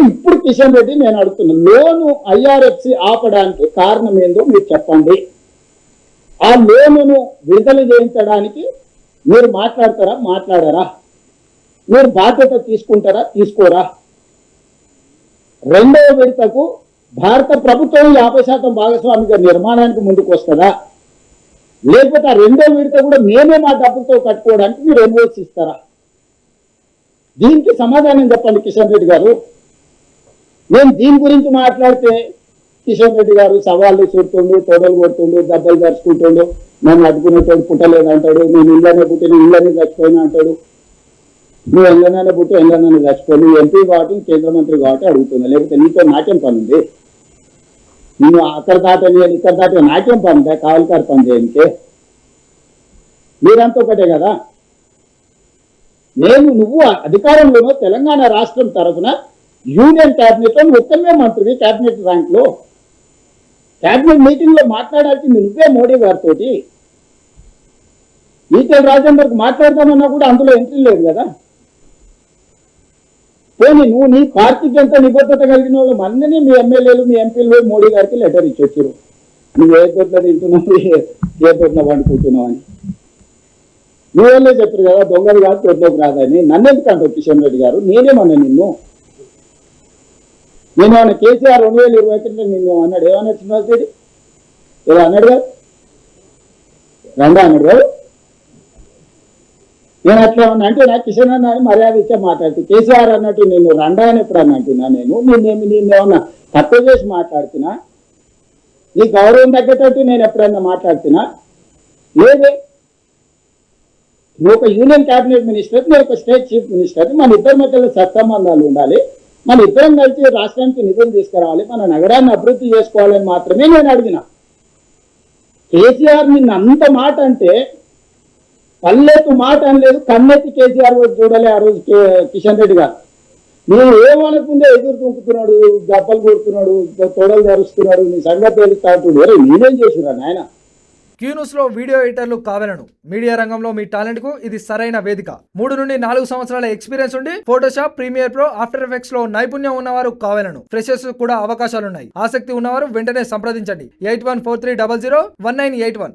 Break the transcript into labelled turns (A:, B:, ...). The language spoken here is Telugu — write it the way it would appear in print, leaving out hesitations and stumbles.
A: ఇప్పుడు కిషన్ రెడ్డి నేను అడుగుతున్నా, లోను IRFC ఆపడానికి కారణం ఏందో మీరు చెప్పండి. ఆ లోనును విడుదల చేయించడానికి మీరు మాట్లాడతారా, మాట్లాడారా? మీరు బాధ్యత తీసుకుంటారా, తీసుకోరా? రెండవ విడతకు భారత ప్రభుత్వం 50% భాగస్వామిగా నిర్మాణానికి ముందుకు వస్తుందా, లేకపోతే ఆ రెండో విడత కూడా మేమే మా డబ్బులతో కట్టుకోవడానికి మీరు ఎన్ఓసి ఇస్తారా? దీనికి సమాధానం చెప్పండి కిషన్ రెడ్డి గారు. నేను దీని గురించి మాట్లాడితే కిషన్ రెడ్డి గారు సవాళ్ళు చూడుతుండు, తొడలు కొడుతుండు, దెబ్బలు దరుచుకుంటుండు, నన్ను అడ్డుకునేటోడు పుట్టలేదు అంటాడు, నేను ఇళ్ళనే పుట్టిన ఇళ్ళని చచ్చిపోయినా అంటాడు. నువ్వు ఎంగనైనా పుట్టి ఎంగనైనా చచ్చిపోయి, నువ్వు ఎంపీ కాబట్టి కేంద్ర మంత్రి కాబట్టి అడుగుతున్నా, లేకపోతే నీతో నాకేం పని ఉంది? నేను అక్కడ దాటా ఇక్కడ దాటా నాకేం పని ఉందా? కావలికారు పని చేయడానికి మీరంతా ఒకటే కదా. నువ్వు అధికారంలోనో తెలంగాణ రాష్ట్రం తరఫున యూనియన్ క్యాబినెట్ లో ఉత్తమే మంత్రివి, క్యాబినెట్ ర్యాంక్ లో క్యాబినెట్ మీటింగ్ లో మాట్లాడాల్సింది నువ్వే మోడీ గారితో. ఈటెల రాజేందర్కి మాట్లాడదామన్నా కూడా అందులో ఎంట్రీ లేదు కదా. పోనీ నువ్వు నీ పార్టీకి ఎంత నిబద్ధత కలిగిన వాళ్ళు మనని మీ ఎమ్మెల్యేలు మీ ఎంపీలు మోడీ గారికి లెటర్ ఇచ్చొచ్చారు, నువ్వు ఏ తోట తింటున్నావు, ఏ తోట వండుకుంటున్నావు అని. నువ్వే చెప్పారు కదా దొంగలు కాదు తోటలోకి రాదని. నన్నెందుకు అంటావు కిషన్ రెడ్డి గారు? నేనేమన్నా నేనేమన్నా కేసీఆర్ 2021 నిన్ను అన్నాడు? ఏమన్నా శ్రీనివాసరెడ్డి ఏదో అన్నాడు కదా, రండా అన్నాడు కదా. నేను అట్లా ఏమన్నా అంటే నాకు కిషన్ అన్న అని మర్యాద ఇచ్చే మాట్లాడుతూ, కేసీఆర్ అన్నట్టు నేను రండా అని ఎప్పుడు అన్న అంటున్నా? నేనేమన్నా తక్కువ చేసి మాట్లాడుతున్నా? నీ గౌరవం తగ్గేటట్టు నేను ఎప్పుడన్నా మాట్లాడుతున్నా? లేదే. నువ్వు ఒక యూనియన్ క్యాబినెట్ మినిస్టర్, నేను ఒక స్టేట్ చీఫ్ మినిస్టర్. మన ఇద్దరి మధ్యలో సత్సంబంధాలు ఉండాలి, మన ఇద్దరం కలిసి రాష్ట్రానికి నిధులు తీసుకురావాలి, మన నగరాన్ని అభివృద్ధి చేసుకోవాలని మాత్రమే నేను అడిగిన. కేసీఆర్ నిన్న అంత మాట అంటే పల్లెత్తు మాట అనలేదు, కన్నెత్తి కేసీఆర్ చూడలే ఆ రోజు కిషన్ రెడ్డి గారు. నువ్వు ఏమనుకుందే ఎదురు తుంపుతున్నాడు, దెబ్బలు కొడుతున్నాడు, తొడలు ధరుస్తున్నాడు, నీ సంగతి తెలుస్తా అంటుడు. అరే నేనేం చేసిరా నాయన?
B: క్యూ న్యూస్ లో వీడియో ఎడిటర్లు కావాలను. మీడియా రంగంలో మీ టాలెంట్ కు ఇది సరైన వేదిక. 3 నుండి 4 సంవత్సరాల ఎక్స్పీరియన్స్ ఉండి Photoshop, Premiere Pro, After Effects లో నైపుణ్యం ఉన్నవారు కావాలను. ఫ్రెషర్స్ కూడా అవకాశాలున్నాయి. ఆసక్తి ఉన్నవారు వెంటనే సంప్రదించండి. 8143001981.